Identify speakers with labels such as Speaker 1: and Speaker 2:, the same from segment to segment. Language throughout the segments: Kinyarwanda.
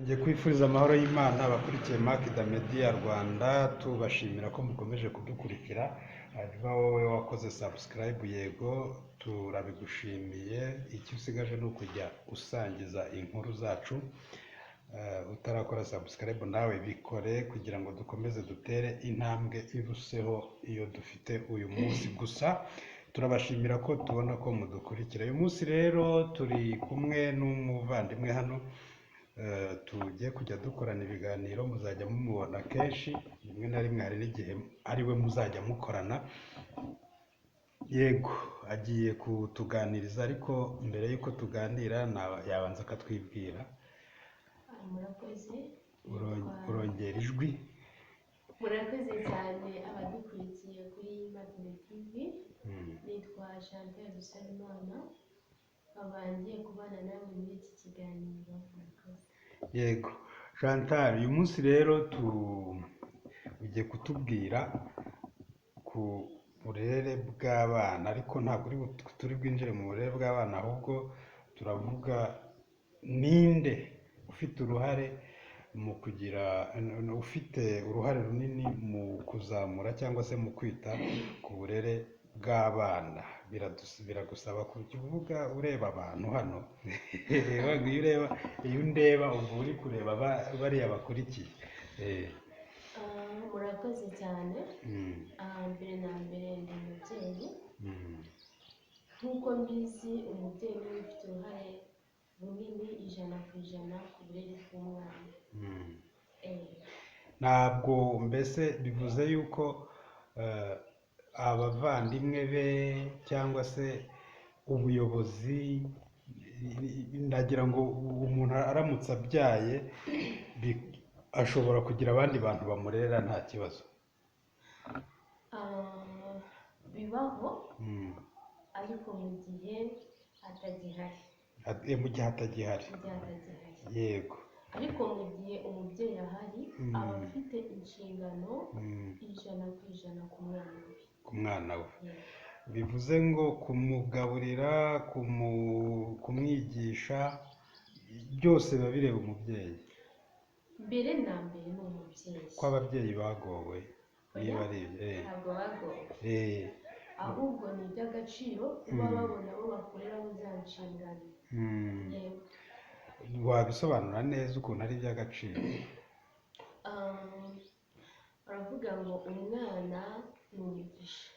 Speaker 1: Njye kwifuriza amahoro y'Imana abakurikiye Makida Media Rwanda, tubashimira ko mukomeje kudukurikira. Hanyuma wowe wakoze subscribe, yego turabigushimiye. Icyo usigaje ni ukujya usangiza inkuru zacu. Utarakora subscribe nawe bikore kugira ngo dukomeze dutere intambwe iruseho iyo dufite uyu munsi. Gusa turabashimira ko tubona ko mudukurikira. Uyu munsi rero turi kumwe n'umuvandimwe hano, tugiye kujya dukorana ibiganiro, muzajya mumubona kenshi, rimwe na rimwe hari n'igihe ari we muzajya mukorana. Yego agiye kutuganiriza, ariko mbere y'uko tuganira yabanza akatwibwira.
Speaker 2: Murakoze.
Speaker 1: Urongera ijwi.
Speaker 2: Murakoze cyane abadukurikiye kuri Makida TV. Nitwa Chantal Dusarimana, abangiye kubana nawe muri iki kiganiro. Murakoze.
Speaker 1: Yego Chantal, uyu munsi rero ugiye kutubwira ku burere bw'abana, ariko ntabwo turi bwinjire mu burere bw'abana, ahubwo turavuga ninde ufite uruhare mu kugira, ufite uruhare runini mu kuzamura cyangwa se mu kwita ku burere bw'abana. Biragusaba kujya uvuga ureba abantu hano. Iyo undeba ubwo uri kureba bariya bakurikiye.
Speaker 2: Murakoze cyane. Mbere na mbere ndi umubyeyi. Nk'uko mbizi, umubyeyi niwe ufite uruhare runini ijana ku burere bw'umwana.
Speaker 1: Ntabwo mbese bivuze yuko abavandimwe be cyangwa se ubuyobozi, ndagira ngo umuntu aramutse abyaye ashobora kugira abandi bantu bamurera nta kibazo?
Speaker 2: Bibaho, ariko mu gihe hatagihari.
Speaker 1: Mu gihe hatagihari. Yego.
Speaker 2: Ariko mu gihe umubyeyi ahari, aba afite inshingano ijana ku mwana we.
Speaker 1: Bivuze ngo kumugaburira, kumwigisha, byose biba bireba umubyeyi.
Speaker 2: Mbere na mbere ni umubyeyi.
Speaker 1: Ko ababyeyi bagowe niba ari
Speaker 2: ntabwo bagowe, ahubwo ni iby'agaciro kuba babona abo bakoreraho za nshingano.
Speaker 1: Wabisobanura neza ukuntu ari iby'agaciro?
Speaker 2: baravuga ngo umwana ni umugisha.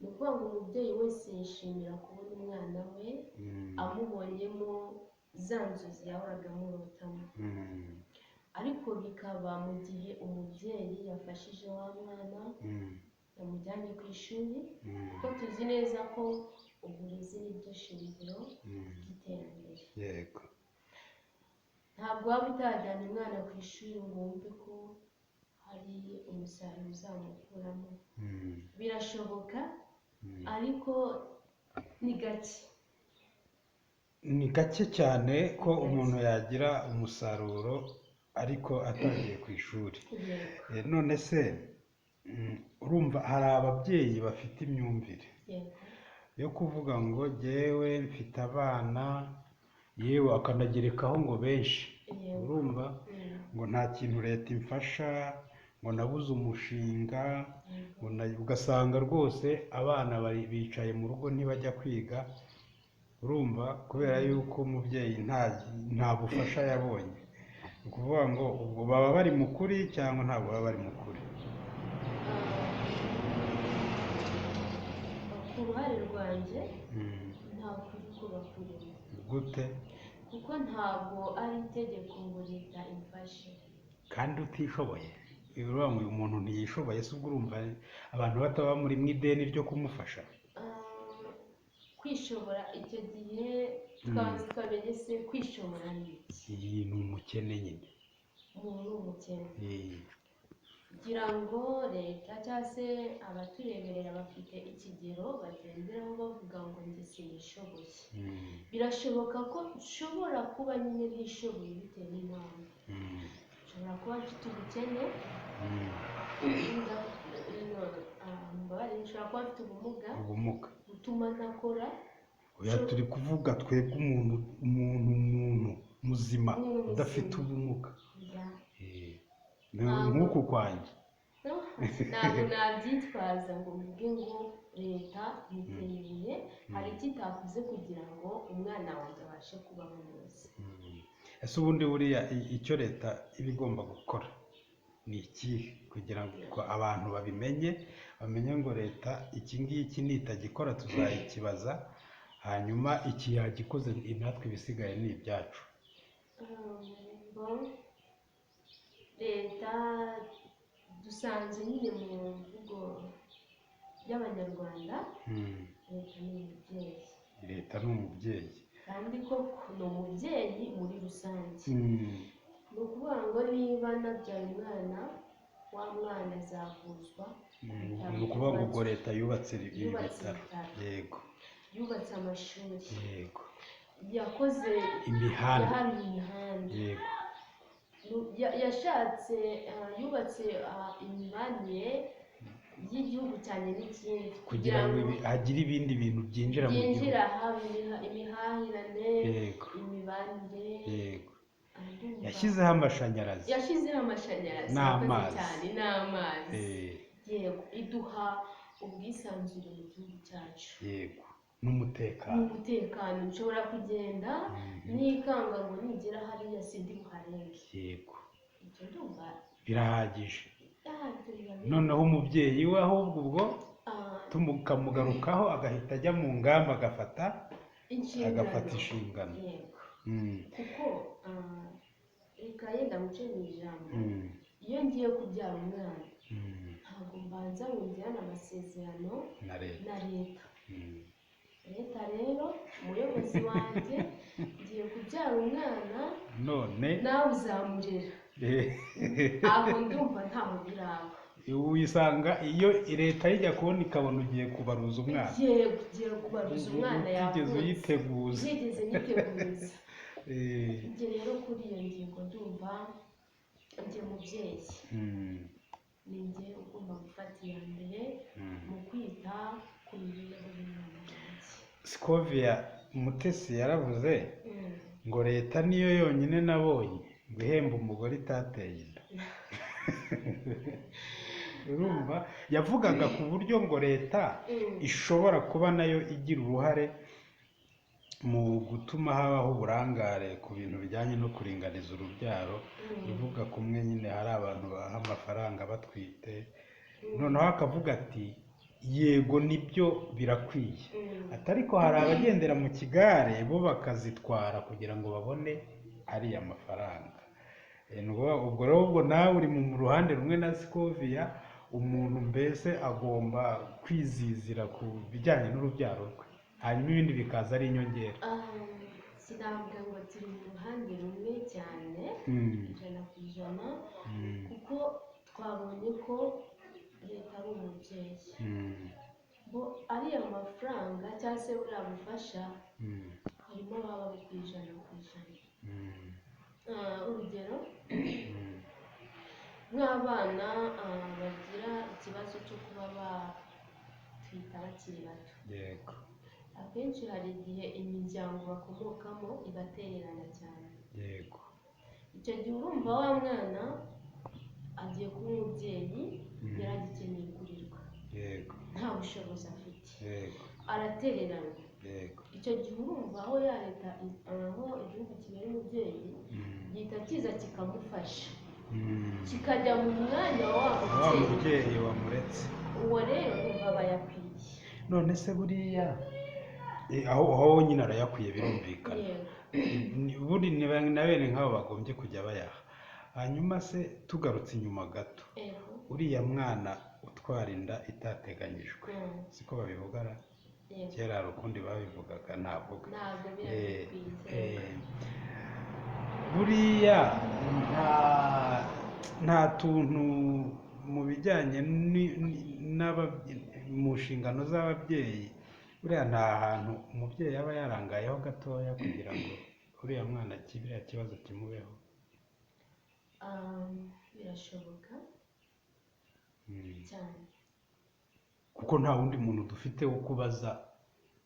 Speaker 2: Ni ukuvuga ngo umubyeyi wese yishimira kubona umwana we amubonyemo za nzozi yahoraga amurotamo. Ariko bikaba mu gihe umubyeyi yafashije wa mwana, yamujyanye ku ishuri, kuko tuzi neza ko uburezi ni byo shingiro ry'iterambere.
Speaker 1: Yego.
Speaker 2: Ntabwo waba utajyana umwana ku ishuri ngo wumve ko hari umusaruro uzamukuramo. Birashoboka, ariko ni gake.
Speaker 1: Ni gake cyane ko umuntu yagira umusaruro ariko atagiye ku ishuri. None se urumva hari ababyeyi bafite imyumvire yo kuvuga ngo jyewe mfite abana, yewe akanagerekaho ngo benshi. Urumva ngo nta kintu leta imfasha, ngo nabuze umushinga, ugasanga rwose abana bicaye mu rugo ntibajya kwiga. Urumva, kubera yuko umubyeyi nta bufasha yabonye. Ni ukuvuga ngo ubwo baba bari mu kuri cyangwa ntabwo baba bari mu kuri?
Speaker 2: Ku ruhare rwanjye nta kuri kuba kurimo.
Speaker 1: Gute?
Speaker 2: Kuko ntabwo ari itegeko ngo leta imfashe
Speaker 1: kandi utishoboye. Urumva ngo uyu muntu ntiyishoboye, se ubwo urumva abantu bataba muri mu ideni ryo kumufasha?
Speaker 2: Kwishobora icyo gihe twamenye se kwishobora ni iki?
Speaker 1: Iyi ni umukene nyine.
Speaker 2: Umuntu ni umukene. Kugira ngo leta cyangwa se abatureberera bafite ikigero bagenderaho bavuga ngo njye sinishoboye. Birashoboka ko nshobora kuba nyine ntishoboye bitewe n'impamvu. Nshobora kuba mfite ubukene, nshobora kuba mfite ubumuga butuma ntakora.
Speaker 1: Oya, turi kuvuga twebwe umuntu muzima
Speaker 2: Ni muzima.
Speaker 1: udafite ubumuga
Speaker 2: Ya.
Speaker 1: Ni nk'uku kwanjye.
Speaker 2: Ntabwo nabyitwaza ngo mvuge ngo leta yiteguye hari icyo itakoze kugira ngo umwana wanjye abashe kubaho neza.
Speaker 1: Ese ubundi buriya icyo leta iba igomba gukora ni ikihe kugira ngo abantu babimenye, bamenye ngo leta iki ngiki nitagikora tuzayikibaza, hanyuma iki yagikoze natwe ibisigaye ni ibyacu.
Speaker 2: Leta dusanze nyine mu mvugo y'abanyarwanda, leta ni umubyeyi.
Speaker 1: Leta ni umubyeyi
Speaker 2: kandi koko ni umubyeyi muri rusange. Ni ukuvuga ngo niba nabyaye umwana, wa mwana azavuzwa.
Speaker 1: Ni ukuvuga ngo ubwo leta yubatse ibitaro, yego,
Speaker 2: yubatse amashuri,
Speaker 1: yego,
Speaker 2: yakoze
Speaker 1: imihanda,
Speaker 2: yaharuye imihanda,
Speaker 1: yego,
Speaker 2: yashatse yubatse imibanire y'igihugu cyane n'ikindi
Speaker 1: kugira ngo hagire ibindi bintu byinjira mu gihugu,
Speaker 2: haba imihahirane, imibanire,
Speaker 1: yego, yashyizeho amashanyarazi,
Speaker 2: n'amazi, yego, iduha ubwisanzure mu gihugu cyacu,
Speaker 1: yego, n'umutekano,
Speaker 2: nshobora kugenda nikanga ngo nigera hariya sindi buharenge,
Speaker 1: yego,
Speaker 2: ibyo ndumva
Speaker 1: birahagije. Noneho umubyeyi we ahubwo ubwo tukamugarukaho agahita ajya mu ngamba agafata inshingano,
Speaker 2: kuko reka yenda muce mu ijambo, iyo ngiye kubyara umwana ntabwo mbanza ngo ngirane amasezerano na leta. Leta rero umuyobozi wanjye, ngiye kubyara umwana
Speaker 1: none
Speaker 2: nawe uzamurera, aho ndumva ntaho biraba.
Speaker 1: wisanga iyo leta ijya kubona ikabona ugiye kubaruza umwana,
Speaker 2: ugiye kubaruza umwana
Speaker 1: yavutse,
Speaker 2: yigeze nyiteguza. Njye rero kuri iyo ngingo ndumva njye mubyeyi, ni njye ugomba gufata iya mbere mu kwita ku mibereho y'umwana wanjye.
Speaker 1: Scovia Mutesi yaravuze ngo leta niyo yonyine nabonye ngo ihemba umugore itateye inda. Urumva yavugaga ku buryo ngo leta ishobora kuba nayo igira uruhare mu gutuma habaho uburangare ku bintu bijyanye no kuringaniza urubyaro. Ivuga kumwe nyine hari abantu baha amafaranga batwite, noneho akavuga ati yego nibyo birakwiye, ariko hari abagendera mu kigare bo bakazitwara kugira ngo babone ariya mafaranga. Ubwo rero ubwo nawe uri mu ruhande rumwe na Scovia, umuntu mbese agomba kwizizira ku bijyanye n'urubyaro rwe, hanyuma ibindi bikaza ari inyongera.
Speaker 2: Sinavuga ngo turi mu ruhande rumwe cyane ijana ku ijana, kuko twabonye ko leta ari umubyeyi, bo ariya mafaranga cyangwa se buriya bufasha harimo ababa bari ku ijana ku ijana. Urugero nk'abana bagira ikibazo cyo kuba batwita bakiri bato,
Speaker 1: yego,
Speaker 2: akenshi hari igihe imiryango bakomokamo ibatererana cyane,
Speaker 1: yego,
Speaker 2: icyo gihe urumva wa mwana agiye kuba umubyeyi yaragikeneye kurirwa,
Speaker 1: yego,
Speaker 2: nta bushobozi afite,
Speaker 1: yego,
Speaker 2: aratereranwa,
Speaker 1: yego,
Speaker 2: icyo gihe urumva aho ya leta, aho igihugu kibera umubyeyi gihita kiza kikamufasha, kikajya mu mwanya wa
Speaker 1: mubyeyi wamuretse.
Speaker 2: Uwo rero urumva aba yakwiye.
Speaker 1: None se buriya aho nyine arayakwiye birumvikana, buri na bene nk'abo bagombye kujya bayaha. Hanyuma se tugarutse inyuma gato, uriya mwana utwara inda itateganyijwe, siko babivugana kera, hari ukundi babivugaga, ntabwo buriya nta tuntu mu bijyanye mu nshingano z'ababyeyi, buriya nta hantu umubyeyi aba yarangayeho gatoya kugira ngo uriya mwana kiriya kibazo kimubeho.
Speaker 2: Birashoboka cyane,
Speaker 1: kuko nta wundi muntu dufite wo kubaza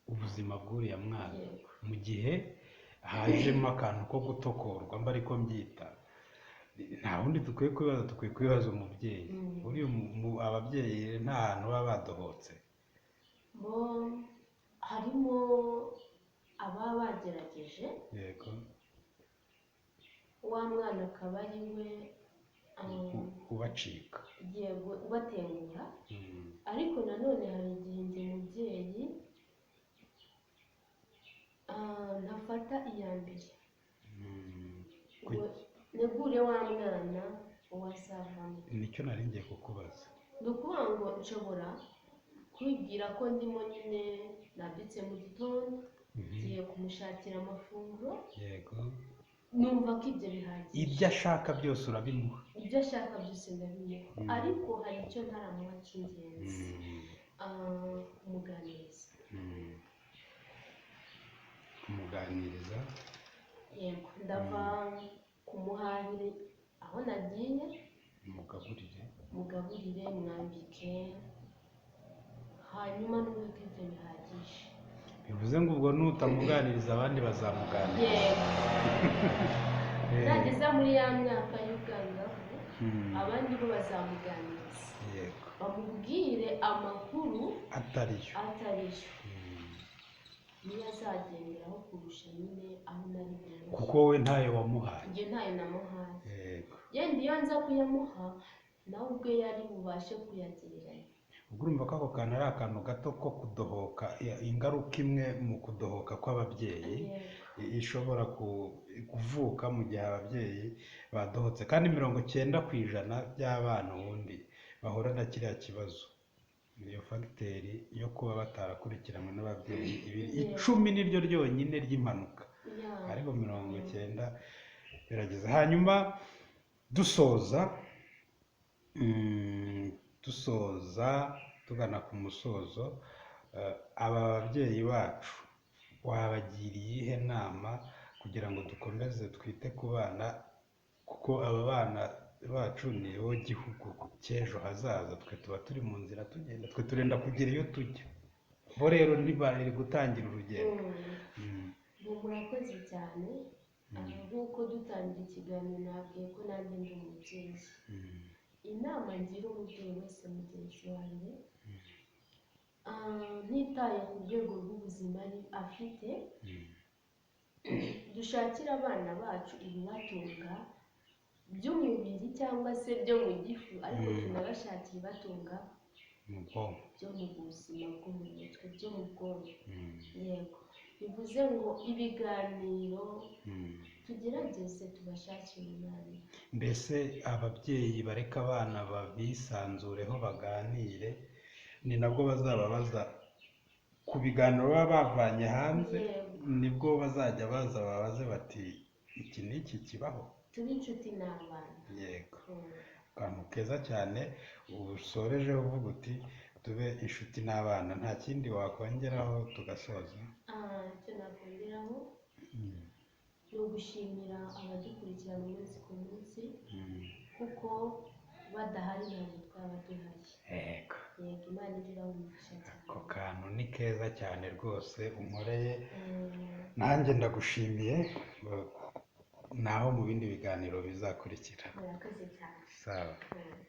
Speaker 1: ubuzima bw'uriya mwana, mu gihe hajemo akantu ko gutokorwa mba ariko mbyita, nta wundi dukwiye kwibaza, dukwiye kwibaza umubyeyi. Uriya ababyeyi nta hantu baba badohotse.
Speaker 2: bo harimo ababa bagerageje,
Speaker 1: yego,
Speaker 2: wa mwana akaba ari we
Speaker 1: ubacika,
Speaker 2: yego ubatenguha. Ariko nanone hari igihe njye mubyeyi ntafata iya mbere ngo negure wa mwana uwo azavamo.
Speaker 1: nicyo nari ngiye kukubaza.
Speaker 2: ni ukuvuga ngo nshobora kwibwira ko ndimo nyine nabyutse mu gitondo ngiye kumushakira amafunguro,
Speaker 1: yego,
Speaker 2: numva ko ibyo bihagije,
Speaker 1: ibyo ashaka byose urabimuha,
Speaker 2: ibyo ashaka byose ndabimuha. Ariko hari icyo ntaramuha cy'ingenzi, kumuganiriza.
Speaker 1: kumuganiriza,
Speaker 2: yego, ndava kumuhahire aho nagiye, mugaburire, mwambike, hanyuma n'ubundi ibyo bihagije.
Speaker 1: bivuze ngo ubwo nutamuganiriza abandi bazamuganiriza.
Speaker 2: yego, nageza muri ya myaka y'ubwangavu, abandi bo bazamuganiriza,
Speaker 1: yego,
Speaker 2: bamubwire amakuru
Speaker 1: atariyo,
Speaker 2: niyo azagenderaho kurusha nyine aho nari bumwe,
Speaker 1: kuko we ntayo wamuhaye.
Speaker 2: njye ntayo namuhaye.
Speaker 1: yego,
Speaker 2: yenda iyo nza kuyamuha nawe ubwe yari bubashe kuyagereranya.
Speaker 1: ubwo urumva ko ako kantu ari akantu gato ko kudohoka, ingaruka imwe mu kudohoka kw'ababyeyi ishobora kuvuka mu gihe ababyeyi badohotse, kandi 90% by'abana ubundi bahura na kiriya kibazo. iyo fagiteri yo kuba batarakurikiranywe n'ababyeyi, 10 niryo ryonyine ry'impanuka, ariko 90 birageze. hanyuma dusoza tugana ku musozo, aba babyeyi bacu wabagiriye iyihe nama kugira ngo dukomeze twite ku bana, kuko aba bana bacu ni bo gihugu cy'ejo hazaza, twe tuba turi mu nzira tugenda, twe turenda kugera iyo tujya, bo rero ntibari gutangira urugendo.
Speaker 2: murakoze cyane. nk'uko dutangira ikiganiro nabwiye ko nanjye ndi umubyeyi. inama ngira umubyeyi wese mugenzi wanjye, ntitaye ku rwego rw'ubuzima afite, dushakire abana bacu ibibatunga by'umubiri cyangwa se byo mu gifu, ariko tunabashakire ibibatunga byo mu buzima bwo mu mutwe, byo mu bwonko. yego, bivuze ngo ibiganiro tugerageze tubashakire umwanya.
Speaker 1: mbese ababyeyi bareka abana babisanzureho baganire, ni nabwo bazababaza ku biganiro baba bavanye hanze, nibwo bazajya baza babaze bati iki n'iki kibaho,
Speaker 2: tube inshuti n'abana.
Speaker 1: yego, akantu keza cyane usorejeho uvuga uti tube inshuti n'abana. nta kindi wakongeraho tugasoza?
Speaker 2: icyo nakongeraho ni ugushimira abadukurikirana umunsi ku munsi, kuko badahari ntabwo twaba duhari.
Speaker 1: yego,
Speaker 2: yego, Imana igira umugisha cyane.
Speaker 1: ako kantu ni keza cyane rwose unkoreye, nanjye ndagushimiye. naho mu bindi biganiro bizakurikira.
Speaker 2: murakoze cyane.
Speaker 1: sawa.